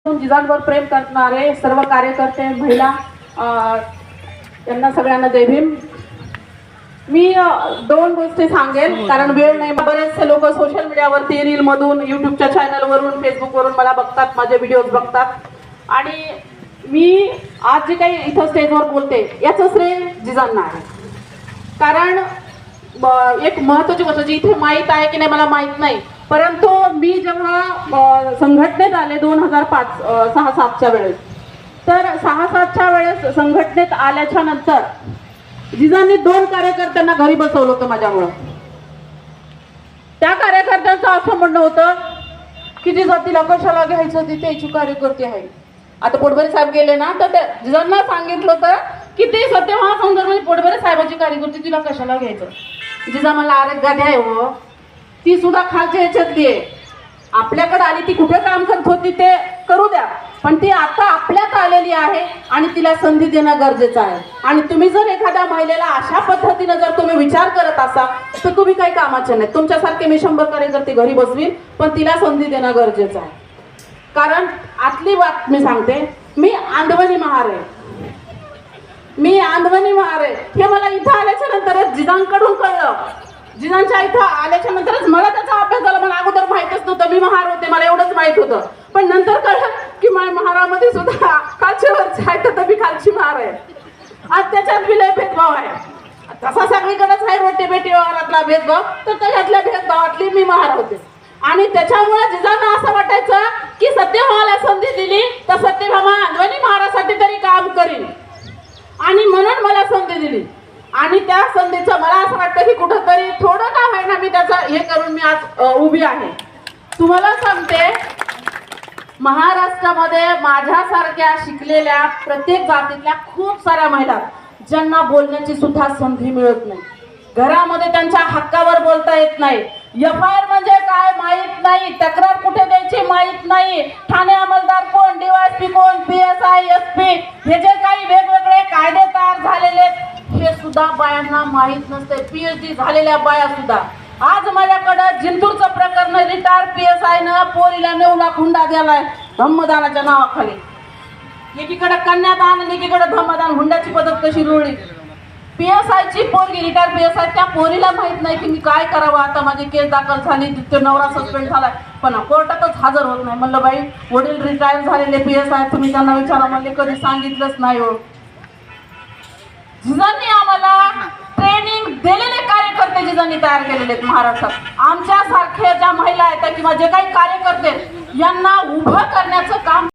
जिजांवर प्रेम करणारे सर्व कार्यकर्ते महिला यांना सगळ्यांना जय भीम। मी दोन गोष्टी सांगेल कारण वेळ नाही। बरेचसे लोक सोशल मीडियावरती रील मधून युट्यूबच्या चॅनलवरून फेसबुकवरून मला बघतात, माझे व्हिडिओज बघतात आणि मी आज जे काही इथं स्टेजवर बोलते याचं श्रेय जिजांना आहे। कारण एक महत्त्वाची गोष्ट जी इथे माहीत आहे की नाही मला माहीत नाही, परंतु मी जेव्हा संघटनेत आले 2005-6-7च्या वेळेस, तर 6-7च्या वेळेस संघटनेत आल्याच्या नंतर जिजांनी 2 कार्यकर्त्यांना घरी बसवलं होतं माझ्यामुळं। त्या कार्यकर्त्यांचं असं म्हणणं होतं की जिजा तिला कशाला घ्यायचं, ती त्याची कार्यकर्ती आहे। आता पोटभरे साहेब गेले ना, तर जिजांना सांगितलं होतं की ते सत्यमहासंदर्भात पोटभरे साहेबाची कार्यकर्ती, तिला कशाला घ्यायचं। जिजा मला आरोग्य द्याय हो, ती सुद्धा खालच्या ह्याच्यातली आहे, आपल्याकडे आली, ती कुठे काम करत होती ते करू द्या, पण ती आता आपल्यात आलेली आहे आणि तिला संधी देणं गरजेचं आहे। आणि तुम्ही जर एखाद्या महिलेला अशा पद्धतीने जर तुम्ही विचार करत असाल तर तुम्ही काही कामाचे नाही। तुमच्यासारखे मी 100 कार्यकर्ते घरी बसवीन, पण तिला संधी देणं गरजेचं आहे। कारण आतली बात मी सांगते, मी आंधवणी महार आहे, मी आंधवणी महार आहे। हे मला इथं आल्याच्या नंतरच जिजांकडून कळलं, जिजांच्या इथं आल्याच्या नंतरच मला त्याचा अभ्यास झाला। मला अगोदर माहितच नव्हतं, मी महार होते, मला एवढंच माहित होतं, पण नंतर कळलं की माझ्या महारामध्ये सुद्धा खालच्यावरच आहे, तर मी खालची महार आहे। आज त्याच्यात विलय भेदभाव आहे, तसा सगळीकडेच आहे रोटी बेटी व्यवहारातला भेदभाव, तर त्याच्यातल्या भेदभावातली मी महार होते। आणि त्याच्यामुळे जिजांना असं वाटायचं की सत्यभामाला संधी दिली तर सत्यभामा आंधवणी महारासाठी तरी काम करीन, आणि म्हणून मला संधी दिली। आणि त्या संधीचं मला असं वाटतं की कुठंतरी थोडं का होईना मी त्याचा हे करून मी आज उभी आहे। तुम्हाला सांगते, महाराष्ट्रामध्ये माझ्यासारख्या शिकलेल्या प्रत्येक जातीतल्या खूप साऱ्या महिला ज्यांना बोलण्याची सुद्धा संधी मिळत नाही, घरामध्ये त्यांच्या हक्कावर बोलता येत नाही, FIR म्हणजे काय माहित नाही, तक्रार कुठे द्यायची माहित नाही, ठाणे अंमलदार कोण, DYSP कोण, PSI SP हे जे काही वेगवेगळे कायदे तयार झालेले हे सुद्धा बायांना माहित नसते। PhD झालेल्या बाया सुद्धा। आज माझ्याकडं जिंतूरचं प्रकरण, रिटायर PSI न पोरीला 9 लाख हुंडा दिलाय धम्मदानाच्या नावाखाली। एकीकडे कन्यादान आणि एकीकडे धम्मदान, हुंड्याची पद्धत कशी रुळली। PSI ची पोरगी, रिटायर PSI, त्या पोरीला माहित नाही की मी काय करावं, आता माझी केस दाखल झाली, तो नवरा सस्पेंड झालाय, पण कोर्टातच हजर होत नाही। म्हणलं बाई, वडील रिटायर झालेले PSI, तुम्ही त्यांना विचारा, म्हणले कधी सांगितलंच नाही हो। जिजांनी आम्हाला ट्रेनिंग दिलेले कार्यकर्ते जिजांनी तयार केलेले आहेत महाराष्ट्रात। आमच्या सारख्या ज्या महिला आहेत किंवा जे काही कार्यकर्ते यांना उभं करण्याचं काम